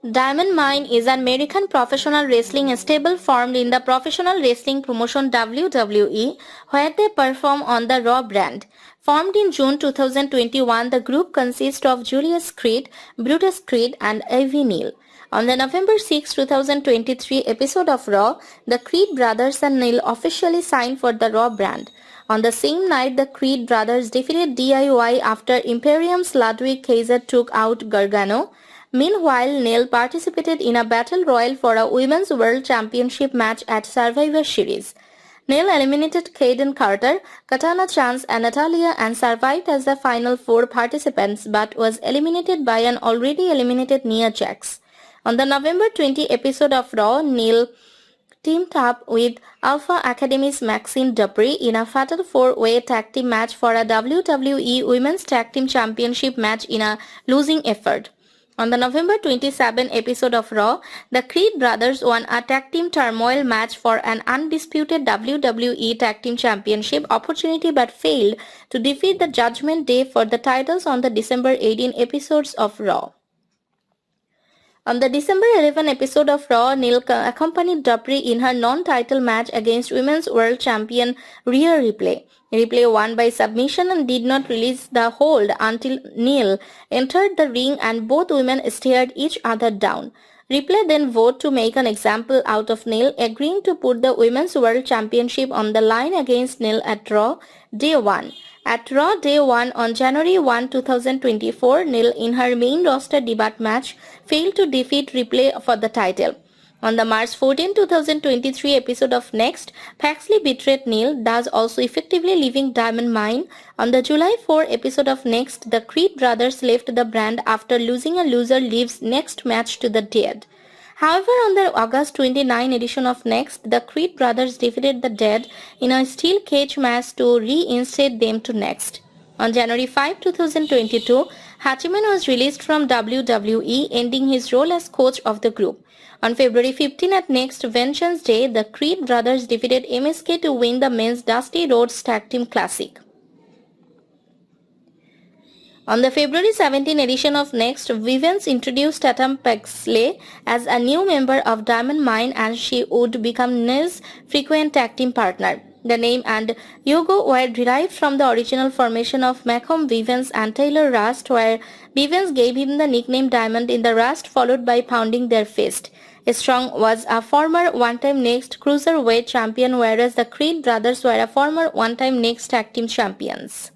Diamond Mine is an American professional wrestling stable formed in the professional wrestling promotion WWE, where they perform on the Raw brand. Formed in June 2021, the group consists of Julius Creed, Brutus Creed, and A.V. Nile. On the November 6, 2023 episode of Raw, the Creed Brothers and Nile officially signed for the Raw brand. On the same night, the Creed brothers defeated DIY after Imperium's Ludwig Kaiser took out Gargano. Meanwhile, Nile participated in a battle royal for a Women's World Championship match at Survivor Series. Nile eliminated Kaden Carter, Katana Chance and Natalia and survived as the final four participants but was eliminated by an already eliminated Nia Jax. On the November 20 episode of Raw, Nile teamed up with Alpha Academy's Maxine Dupree in a fatal four-way tag team match for a WWE Women's Tag Team Championship match in a losing effort. On the November 27 episode of Raw, the Creed brothers won a tag team turmoil match for an undisputed WWE Tag Team Championship opportunity but failed to defeat the Judgment Day for the titles on the December 18 episodes of Raw. On the December 11 episode of Raw, Nile accompanied Dupree in her non-title match against Women's World Champion Rhea Ripley. Ripley won by submission and did not release the hold until Nile entered the ring and both women stared each other down. Ripley then vowed to make an example out of Nile, agreeing to put the Women's World Championship on the line against Nile at Raw Day 1. At Raw Day 1 on January 1, 2024, Nile in her main roster debut match failed to defeat Ripley for the title. On the March 14, 2023 episode of Next, Paxley betrayed Nile, thus also effectively leaving Diamond Mine. On the July 4 episode of Next, the Creed brothers left the brand after losing a loser leaves Next match to the Dead. However, on the August 29 edition of Next, the Creed brothers defeated the Dead in a steel cage match to reinstate them to Next. On January 5, 2022, Hachiman was released from WWE, ending his role as coach of the group. On February 15 at Next Vengeance Day, the Creed brothers defeated MSK to win the men's Dusty Rhodes Tag Team Classic. On the February 17 edition of Next, Vivens introduced Tatum Paxley as a new member of Diamond Mine and she would become Nile's frequent tag team partner. The name and logo were derived from the original formation of Malcolm Vivens and Taylor Rust, where Vivens gave him the nickname Diamond in the Rust followed by pounding their fist. Strong was a former one-time Next Cruiserweight champion, whereas the Creed brothers were a former one-time Next Tag Team champions.